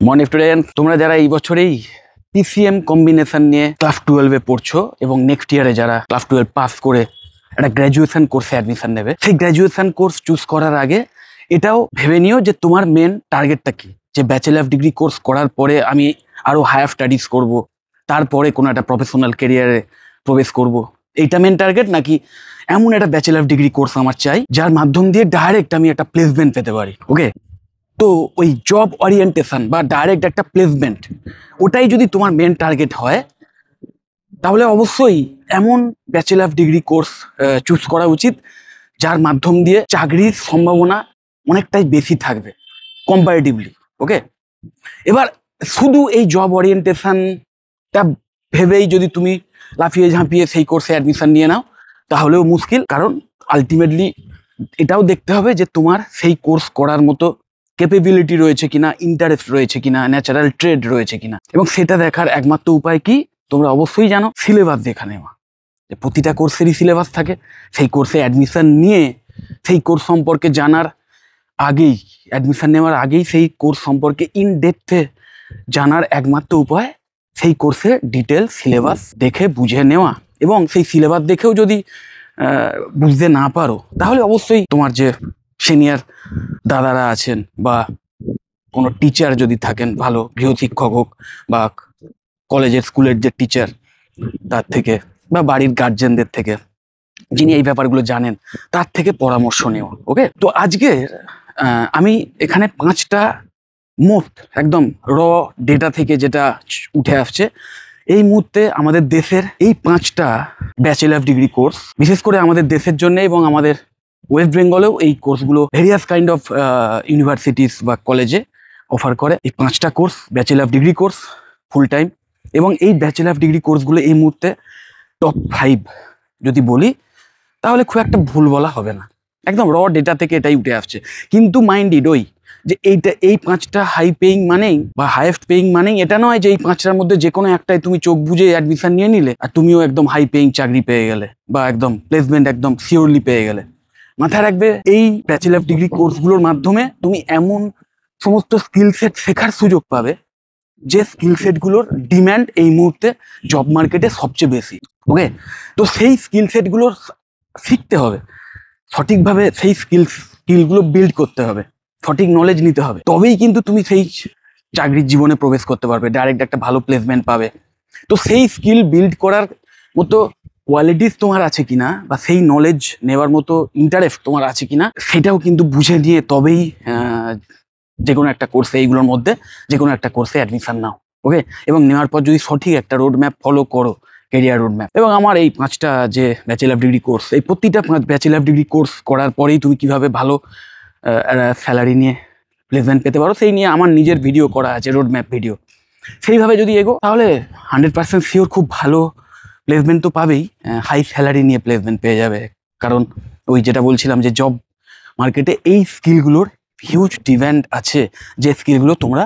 Morning student, তোমরা যারা এই বছরেই পিসিএম কম্বিনেশন নিয়ে ক্লাস 12-এ পড়ছো এবং নেক্সট ইয়ারে যারা ক্লাস 12 পাস করে একটা গ্র্যাজুয়েশন কোর্সে অ্যাডমিশন নেবে, সেই গ্র্যাজুয়েশন কোর্স চুজ করার আগে এটাও ভেবে নিও যে তোমার মেন টার্গেটটা কি। যে ব্যাচেলার ডিগ্রি কোর্স করার পরে আমি আরও হায়ার স্টাডিজ করব, তারপরে কোনো একটা প্রফেশনাল কেরিয়ারে প্রবেশ করব, এইটা মেন টার্গেট, নাকি এমন একটা ব্যাচেলার ডিগ্রি কোর্স আমার চাই যার মাধ্যম দিয়ে ডাইরেক্ট আমি একটা প্লেসমেন্ট পেতে পারি। ওকে, তো ওই জব ওরিয়েন্টেশন বা ডাইরেক্ট একটা প্লেসমেন্ট, ওটাই যদি তোমার মেন টার্গেট হয় তাহলে অবশ্যই এমন ব্যাচেলার ডিগ্রি কোর্স চুজ করা উচিত যার মাধ্যম দিয়ে চাকরির সম্ভাবনা অনেকটাই বেশি থাকবে কম্পারেটিভলি। ওকে, এবার শুধু এই জব ওরিয়েন্টেশনটা ভেবেই যদি তুমি লাফিয়ে ঝাঁপিয়ে সেই কোর্সে অ্যাডমিশন নিয়ে নাও তাহলেও মুশকিল, কারণ আলটিমেটলি এটাও দেখতে হবে যে তোমার সেই কোর্স করার মতো ক্যাপেবিলিটি রয়েছে কিনা, ইন্টারেস্ট রয়েছে কিনা, ন্যাচারাল ট্রেড রয়েছে কিনা। এবং সেটা দেখার একমাত্র উপায় কি, তোমরা অবশ্যই জানো, সিলেবাস দেখা নেওয়া। যে প্রতিটা কোর্সেরই সিলেবাস থাকে, সেই কোর্সে অ্যাডমিশন নিয়ে সেই কোর্স সম্পর্কে জানার আগেই, অ্যাডমিশন নেওয়ার আগেই সেই কোর্স সম্পর্কে ইন ডেপথে জানার একমাত্র উপায় সেই কোর্সের ডিটেল সিলেবাস দেখে বুঝে নেওয়া। এবং সেই সিলেবাস দেখেও যদি বুঝতে না পারো তাহলে অবশ্যই তোমার যে সিনিয়র দাদারা আছেন বা কোনো টিচার যদি থাকেন, ভালো গৃহশিক্ষক হোক বা কলেজের স্কুলের যে টিচার তার থেকে বা বাড়ির গার্জেনদের থেকে, যিনি এই ব্যাপারগুলো জানেন, তার থেকে পরামর্শ নেওয়া। ওকে, তো আজকে আমি এখানে 5টা মোস্ট একদম র ডেটা থেকে যেটা উঠে আসছে এই মুহূর্তে আমাদের দেশের এই 5টা ব্যাচেলার ডিগ্রি কোর্স, বিশেষ করে আমাদের দেশের জন্য এবং আমাদের ওয়েস্ট বেঙ্গলেও এই কোর্সগুলো ভেরিয়াস কাইন্ড অফ ইউনিভার্সিটিস বা কলেজে অফার করে। এই 5টা course bachelor degree course full time, এবং এই ব্যাচেলার ডিগ্রি কোর্সগুলো এই মুহূর্তে টপ 5 যদি বলি তাহলে খুব একটা ভুল বলা হবে না। একদম র ডেটা থেকে এটাই উঠে আসছে। কিন্তু মাইন্ডেড ওই যে এই 5টা হাই পেইং মানেই বা হাইয়েস্ট পেইং মানেই এটা নয় যে এই 5টার মধ্যে যে কোনো একটাই তুমি চোখ বুঝে অ্যাডমিশন নিয়ে নিলে আর তুমিও একদম হাই পেইং চাকরি পেয়ে গেলে বা একদম প্লেসমেন্ট একদম সিওরলি পেয়ে গেলে। মাথায় রাখবে, এই ব্যাচেলার ডিগ্রি কোর্সগুলোর মাধ্যমে তুমি এমন সমস্ত স্কিল সেট শেখার সুযোগ পাবে যে স্কিল সেটগুলোর ডিম্যান্ড এই মুহূর্তে জব মার্কেটে সবচেয়ে বেশি। ওকে, তো সেই স্কিল সেটগুলো শিখতে হবে সঠিকভাবে, সেই স্কিলগুলো বিল্ড করতে হবে, সঠিক নলেজ নিতে হবে, তবেই কিন্তু তুমি সেই চাকরির জীবনে প্রবেশ করতে পারবে, ডাইরেক্ট একটা ভালো প্লেসমেন্ট পাবে। তো সেই স্কিল বিল্ড করার মতো কোয়ালিটিস তোমার আছে কিনা বা সেই নলেজ নেওয়ার মতো ইন্টারেস্ট তোমার আছে কিনা সেটাও কিন্তু বুঝে নিয়ে তবেই যে কোনো একটা কোর্সে, এইগুলোর মধ্যে যে কোনো একটা কোর্সে অ্যাডমিশন নাও। ওকে, এবং নেওয়ার পর যদি সঠিক একটা রোড ম্যাপ ফলো করো, কেরিয়ার রোড ম্যাপ। এবং আমার এই 5টা যে ব্যাচেলার ডিগ্রি কোর্স, এই প্রতিটা 5 ব্যাচেলার ডিগ্রি কোর্স করার পরেই তুমি কিভাবে ভালো স্যালারি নিয়ে প্লেসমেন্ট পেতে পারো সেই নিয়ে আমার নিজের ভিডিও করা আছে, রোড ম্যাপ ভিডিও। সেইভাবে যদি এগো তাহলে 100% শিওর খুব ভালো প্লেসমেন্ট তো পাবেই, হাই স্যালারি নিয়ে প্লেসমেন্ট পেয়ে যাবে। কারণ ওই যেটা বলছিলাম যে জব মার্কেটে এই স্কিলগুলোর হিউজ ডিম্যান্ড আছে, যে স্কিলগুলো তোমরা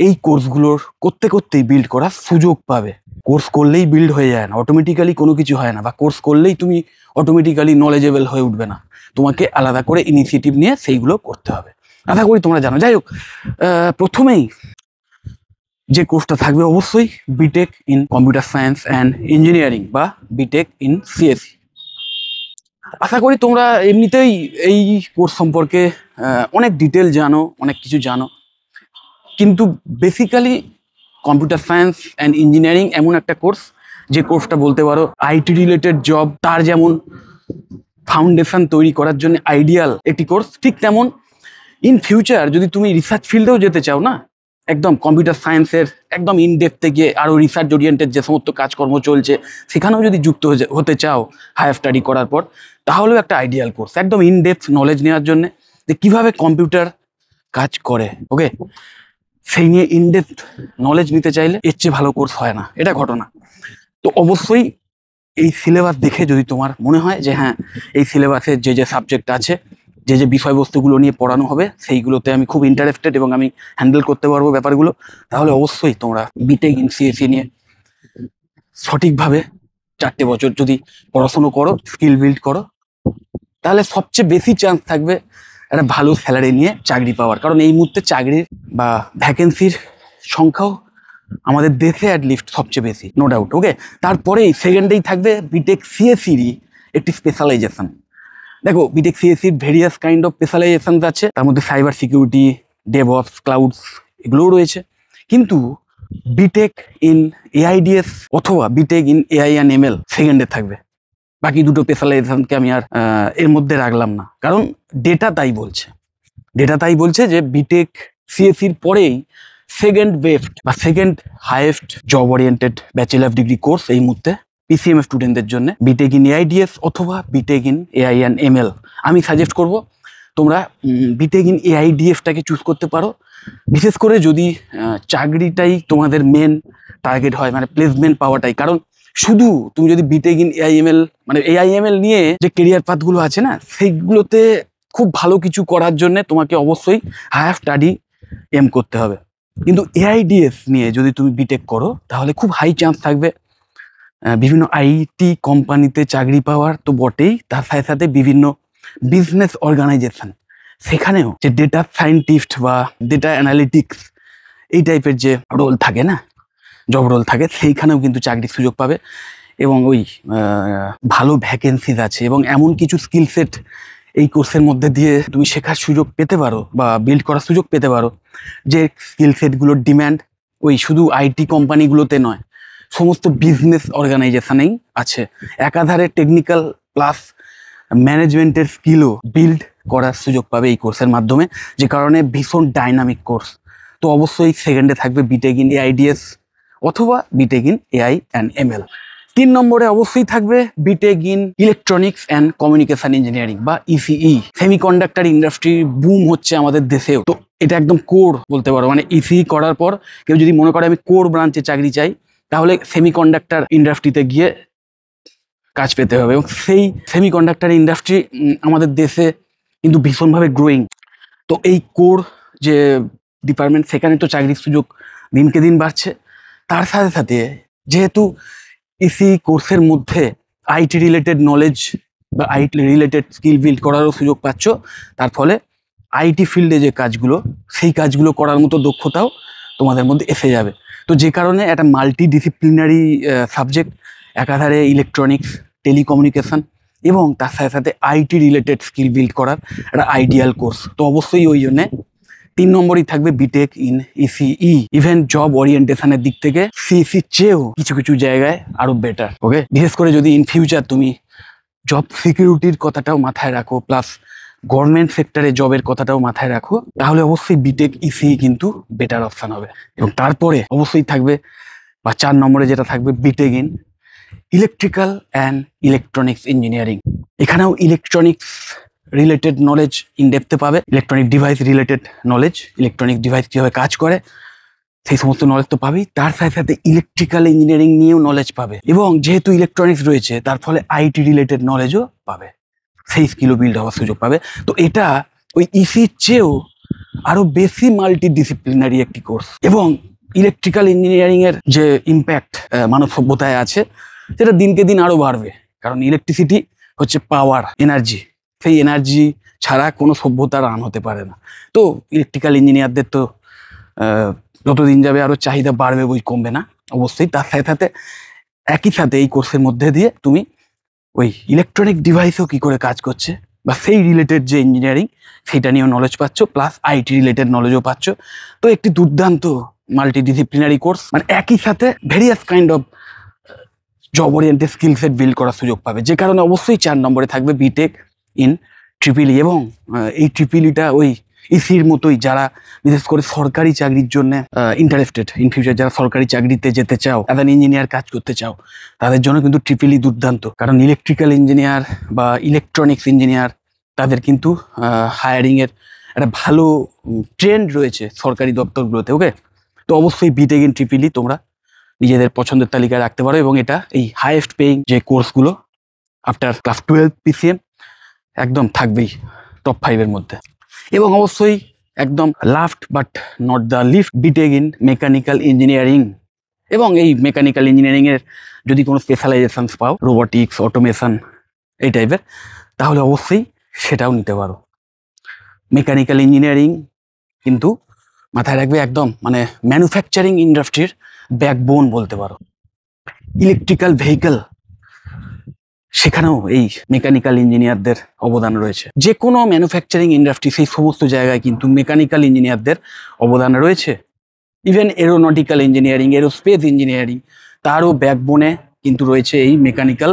এই কোর্সগুলোর করতে করতেই বিল্ড করার সুযোগ পাবে। কোর্স করলেই বিল্ড হয়ে যায় না, অটোমেটিক্যালি কোনো কিছু হয় না, বা কোর্স করলেই তুমি অটোমেটিক্যালি নলেজেবল হয়ে উঠবে না, তোমাকে আলাদা করে ইনিশিয়েটিভ নিয়ে সেইগুলো করতে হবে। আশা করি তোমরা জানো। যাই হোক, প্রথমেই যে কোর্সটা থাকবে অবশ্যই BTech in computer science and engineering বা বিটেক ইন সিএসসি। আশা করি তোমরা এমনিতেই এই কোর্স সম্পর্কে অনেক ডিটেল জানো, অনেক কিছু জানো, কিন্তু basically computer science and engineering এমন একটা কোর্স যে কোর্সটা বলতে পারো আইটি রিলেটেড জব তার যেমন ফাউন্ডেশন তৈরি করার জন্য আইডিয়াল একটি কোর্স, ঠিক তেমন ইন ফিউচার যদি তুমি রিসার্চ ফিল্ডেও যেতে চাও না, একদম কম্পিউটার সায়েন্সের একদম ইন ডেপথে গিয়ে আরও রিসার্চ ওরিয়েন্টেড যে সমস্ত কাজকর্ম চলছে সেখানেও যদি যুক্ত হতে চাও হায়ার স্টাডি করার পর, তাহলেও একটা আইডিয়াল কোর্স একদম ইন ডেপথ নলেজ নেওয়ার জন্য যে কীভাবে কম্পিউটার কাজ করে। ওকে, সেই নিয়ে ইন ডেপথ নলেজ নিতে চাইলে এর চেয়ে ভালো কোর্স হয় না, এটা ঘটনা। তো অবশ্যই এই সিলেবাস দেখে যদি তোমার মনে হয় যে হ্যাঁ, এই সিলেবাসের যে যে সাবজেক্ট আছে, যে যে বিষয়বস্তুগুলো নিয়ে পড়ানো হবে সেইগুলোতে আমি খুব ইন্টারেস্টেড এবং আমি হ্যান্ডেল করতে পারবো ব্যাপারগুলো, তাহলে অবশ্যই তোমরা বিটেক ইন সিএসসি নিয়ে সঠিকভাবে 4টে বছর যদি পড়াশুনো করো, স্কিল বিল্ড করো, তাহলে সবচেয়ে বেশি চান্স থাকবে একটা ভালো স্যালারি নিয়ে চাকরি পাওয়ার। কারণ এই মুহূর্তে চাকরির বা ভ্যাকেন্সির সংখ্যাও আমাদের দেশে অ্যাটলিস্ট সবচেয়ে বেশি, নো ডাউট। ওকে, তারপরেই সেকেন্ডেই থাকবে বিটেক সিএসিরই একটি স্পেশালাইজেশন। দেখো, বিটেক সিএসির ভেরিয়াস কাইন্ড অফ স্পেশালাইজেশন আছে, তার মধ্যে সাইবার সিকিউরিটি, ডেভঅপস, ক্লাউডস এগুলোও রয়েছে। কিন্তু বিটেক ইন এআইডিএস অথবা BTech in AI and ML সেকেন্ডে থাকবে। বাকি দুটো স্পেশালাইজেশনকে আমি আর এর মধ্যে রাখলাম না, কারণ ডেটা তাই বলছে যে বিটেক সিএসির পরেই সেকেন্ড বেস্ট বা second highest job oriented bachelor degree course এই মুহূর্তে পিসিএম স্টুডেন্টদের জন্য বিটেক ইন এআইডিএস অথবা BTech in AI and ML. আমি সাজেস্ট করব তোমরা বিটেক ইন এআইডিএসটাকে চুজ করতে পারো, বিশেষ করে যদি চাকরিটাই তোমাদের মেন টার্গেট হয়, মানে প্লেসমেন্ট পাওয়াটাই। কারণ শুধু তুমি যদি বিটেক ইন এআইএমএল মানে এআইএমএল নিয়ে যে কেরিয়ার পাথগুলো আছে না, সেইগুলোতে খুব ভালো কিছু করার জন্য তোমাকে অবশ্যই হায়ার স্টাডি এম করতে হবে। কিন্তু এআইডিএস নিয়ে যদি তুমি বিটেক করো তাহলে খুব হাই চান্স থাকবে বিভিন্ন আইটি কোম্পানিতে চাকরি পাওয়ার তো বটেই, তার সাথে সাথে বিভিন্ন বিজনেস অর্গানাইজেশন সেখানেও যে ডেটা সায়েন্টিস্ট বা ডেটা অ্যানালিটিক্স এই টাইপের যে রোল থাকে না, জব রোল থাকে, সেইখানেও কিন্তু চাকরির সুযোগ পাবে। এবং ওই ভালো ভ্যাকেন্সিজ আছে এবং এমন কিছু স্কিল সেট এই কোর্সের মধ্যে দিয়ে তুমি শেখার সুযোগ পেতে পারো বা বিল্ড করার সুযোগ পেতে পারো, যে স্কিল সেটগুলোর ডিম্যান্ড ওই শুধু আইটি কোম্পানিগুলোতে নয়, সমস্ত বিজনেস অর্গানাইজেশনেই আছে। একাধারে টেকনিক্যাল প্লাস ম্যানেজমেন্টের স্কিলও বিল্ড করার সুযোগ পাবে এই কোর্সের মাধ্যমে, যে কারণে ভীষণ ডাইনামিক কোর্স। তো অবশ্যই সেকেন্ডে থাকবে বিটেক ইন এআইডিএস অথবা BTech in AI and ML. 3 নম্বরে অবশ্যই থাকবে B Tech in electronics and communication engineering বা ইসিই। সেমিকন্ডাক্টর ইন্ডাস্ট্রি বুম হচ্ছে আমাদের দেশেও, তো এটা একদম কোর বলতে পারো। মানে ইসিই করার পর কেউ যদি মনে করে আমি কোর ব্রাঞ্চে চাকরি চাই, তাহলে সেমিকন্ডাক্টর ইন্ডাস্ট্রিতে গিয়ে কাজ পেতে হবে। এবং সেই সেমিকন্ডাক্টর ইন্ডাস্ট্রি আমাদের দেশে কিন্তু ভীষণভাবে গ্রোয়িং। তো এই কোর যে ডিপার্টমেন্ট, সেখানে তো চাকরির সুযোগ দিনকে দিন বাড়ছে। তার সাথে সাথে যেহেতু ইসি কোর্সের মধ্যে আইটি রিলেটেড নলেজ বা আইটি রিলেটেড স্কিল বিল্ড করারও সুযোগ পাচ্ছ, তার ফলে আইটি ফিল্ডে যে কাজগুলো, সেই কাজগুলো করার মতো দক্ষতাও তোমাদের মধ্যে এসে যাবে। তো যে কারণে একটা মাল্টি ডিসিপ্লিনারি সাবজেক্ট, একাধারে ইলেকট্রনিক্স, টেলিকমিউনিকেশন এবং তার সাথে সাথে আইটি রিলেটেড স্কিল বিল্ড করার একটা আইডিয়াল কোর্স। তো অবশ্যই ওই জন্যে 3 নম্বরই থাকবে B Tech in ECE. Even job ওরিয়েন্টেশনের দিক থেকে সিইসির চেয়েও কিছু কিছু জায়গায় আরো বেটার। ওকে, বিশেষ করে যদি ইন ফিউচার তুমি জব সিকিউরিটির কথাটাও মাথায় রাখো, প্লাস গভর্নমেন্ট সেক্টরে জবের কথাটাও মাথায় রাখো, তাহলে অবশ্যই বিটেক ইসিই কিন্তু বেটার অপশন হবে। এবং তারপরে অবশ্যই থাকবে বা 4 নম্বরে যেটা থাকবে B Tech in electrical and electronics engineering. এখানেও ইলেকট্রনিক্স রিলেটেড নলেজ ইনডেপথে পাবে, electronic device related knowledge, electronic device কীভাবে কাজ করে সেই সমস্ত নলেজ তো পাবেই, তার সাথে সাথে ইলেকট্রিক্যাল ইঞ্জিনিয়ারিং নিয়েও নলেজ পাবে। এবং যেহেতু ইলেকট্রনিক্স রয়েছে, তার ফলে আইটি রিলেটেড নলেজও পাবে, সেই স্কিলও বিল্ড হওয়ার সুযোগ পাবে। তো এটা ওই ইসির চেয়েও আরও বেশি মাল্টি ডিসিপ্লিনারি একটি কোর্স। এবং ইলেকট্রিক্যাল ইঞ্জিনিয়ারিংয়ের যে ইম্প্যাক্ট মানব সভ্যতায় আছে, সেটা দিনকে দিন আরও বাড়বে। কারণ ইলেকট্রিসিটি হচ্ছে পাওয়ার, এনার্জি, সেই এনার্জি ছাড়া কোনো সভ্যতা রান হতে পারে না। তো ইলেকট্রিক্যাল ইঞ্জিনিয়ারদের তো যতদিন যাবে আরও চাহিদা বাড়বে, বই কমবে না অবশ্যই। তার সাথে সাথে একই সাথে এই কোর্সের মধ্যে দিয়ে তুমি ওই ইলেকট্রনিক ডিভাইসও কী করে কাজ করছে বা সেই রিলেটেড যে ইঞ্জিনিয়ারিং, সেটা নিয়েও নলেজ পাচ্ছ, প্লাস আইটি রিলেটেড নলেজও পাচ্ছ। তো একটি দুর্দান্ত মাল্টি ডিসিপ্লিনারি কোর্স, মানে একই সাথে various kind of job oriented skill set build করার সুযোগ পাবে। যে কারণে অবশ্যই 4 নম্বরে থাকবে বিটেক ইন ট্রিপল ই। এবং এই ট্রিপল ইটা ওই ইসির মতোই, যারা বিশেষ করে সরকারি চাকরির জন্য ইন্টারেস্টেড, ইন ফিউচার যারা সরকারি চাকরিতে যেতে চাও, অ্যাজ অ্যান ইঞ্জিনিয়ার কাজ করতে চাও, তাদের জন্য কিন্তু ট্রিপল ই দুর্দান্ত। কারণ ইলেকট্রিক্যাল ইঞ্জিনিয়ার বা ইলেকট্রনিক্স ইঞ্জিনিয়ার, তাদের কিন্তু হায়ারিংয়ের একটা ভালো ট্রেন্ড রয়েছে সরকারি দপ্তরগুলোতে। ওকে, তো অবশ্যই বিটেক ইন ট্রিপল ই তোমরা নিজেদের পছন্দের তালিকায় রাখতে পারো। এবং এটা এই হাইয়েস্ট পেইং যে কোর্সগুলো আফটার ক্লাস 12 পিসিএম একদম থাকবেই টপ 5-এর মধ্যে। এবং অবশ্যই একদম last but not the least, BTech in mechanical engineering. এবং এই মেকানিক্যাল ইঞ্জিনিয়ারিংয়ের যদি কোনো স্পেশালাইজেশনস পাও, রোবোটিক্স, অটোমেশন এই টাইপের, তাহলে অবশ্যই সেটাও নিতে পারো। মেকানিক্যাল ইঞ্জিনিয়ারিং কিন্তু মাথায় রাখবে, একদম মানে ম্যানুফ্যাকচারিং ইন্ডাস্ট্রির ব্যাকবোন বলতে পারো। ইলেকট্রিক্যাল ভেহিকল, সেখানেও এই মেকানিক্যাল ইঞ্জিনিয়ারদের অবদান রয়েছে। যে কোনো ম্যানুফ্যাকচারিং ইন্ডাস্ট্রি, সেই সমস্ত জায়গায় কিন্তু মেকানিক্যাল ইঞ্জিনিয়ারদের অবদান রয়েছে। Even aeronautical engineering, aerospace engineering, তারও ব্যাকবোনে কিন্তু রয়েছে এই মেকানিক্যাল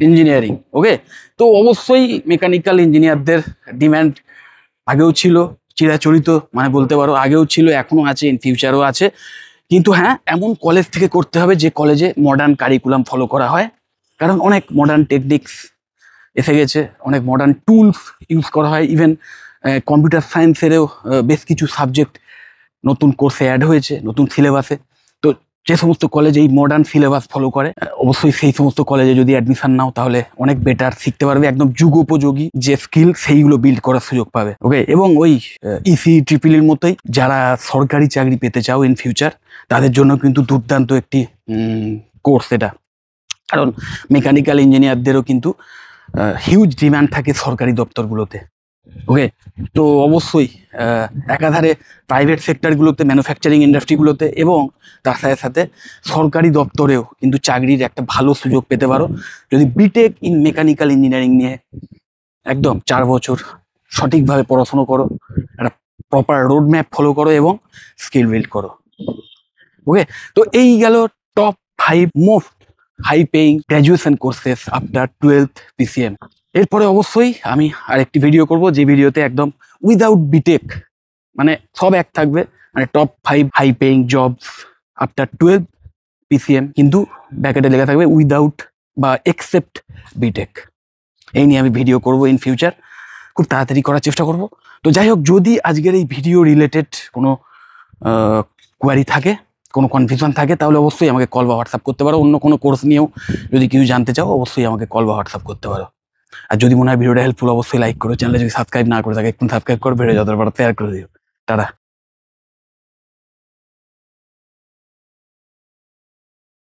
ইঞ্জিনিয়ারিং। ওকে, তো অবশ্যই মেকানিক্যাল ইঞ্জিনিয়ারদের ডিম্যান্ড আগেও ছিল, চিরাচরিত মানে বলতে পারো, আগেও ছিল, এখনো আছে, ইন ফিউচারও আছে। কিন্তু হ্যাঁ, এমন কলেজ থেকে করতে হবে যে কলেজে মডার্ন কারিকুলাম ফলো করা হয়, কারণ অনেক মডার্ন টেকনিক্স এসে গেছে, অনেক মডার্ন টুলস ইউজ করা হয়। ইভেন কম্পিউটার সায়েন্সেরও বেশ কিছু সাবজেক্ট নতুন কোর্সে অ্যাড হয়েছে, নতুন সিলেবাসে। তো যে সমস্ত কলেজ এই মডার্ন সিলেবাস ফলো করে, অবশ্যই সেই সমস্ত কলেজে যদি অ্যাডমিশন নাও তাহলে অনেক বেটার শিখতে পারবে, একদম যুগোপযোগী যে স্কিল সেইগুলো বিল্ড করার সুযোগ পাবে। ওকে, এবং ওই ইসি ট্রিপলির মতোই যারা সরকারি চাকরি পেতে চাও ইন ফিউচার, তাদের জন্য কিন্তু দুর্দান্ত একটি কোর্স এটা। কারণ মেকানিক্যাল ইঞ্জিনিয়ারদেরও কিন্তু হিউজ ডিমান্ড থাকে সরকারি দপ্তরগুলোতে। ওকে, তো অবশ্যই একাধারে প্রাইভেট সেক্টরগুলোতে, ম্যানুফ্যাকচারিং ইন্ডাস্ট্রিগুলোতে এবং তার সাথে সাথে সরকারি দপ্তরেও কিন্তু চাকরির একটা ভালো সুযোগ পেতে পারো যদি বিটেক ইন মেকানিক্যাল ইঞ্জিনিয়ারিং নিয়ে একদম 4 বছর সঠিকভাবে পড়াশোনা করো, একটা প্রপার রোড ম্যাপ ফলো করো এবং স্কিল বিল্ড করো। ওকে, তো এই গেল top 5 most high paying graduation courses after 12th PCM। এরপরে অবশ্যই আমি আরেকটি ভিডিও করব, যে ভিডিওতে একদম উইদাউট বিটেক, মানে সব এক থাকবে, মানে top 5 high paying jobs after 12th PCM, কিন্তু ব্যাকেটে লেখা থাকবে উইদাউট বা এক্সেপ্ট বিটেক। এই নিয়ে আমি ভিডিও করব ইন ফিউচার, খুব তাড়াতাড়ি করার চেষ্টা করব। তো যাই হোক, যদি আজকের এই ভিডিও রিলেটেড কোনো কোয়ারি থাকে, কোনো কনফিউশন থাকে, তাহলে অবশ্যই আমাকে কল বা হোয়াটসঅ্যাপ করতে পারো। অন্য কোনো কোর্স নিয়েও যদি কিছু জানতে চাও, অবশ্যই আমাকে কল বা হোয়াটসঅ্যাপ করতে পারো। আর যদি মনে হয় ভিডিওটা হেল্পফুল, অবশ্যই লাইক করো। চ্যানেলে যদি সাবস্ক্রাইব না করে থাকে, একটু সাবস্ক্রাইব করো, ভিডিও যতটা পারো শেয়ার করে দিও। টাটা।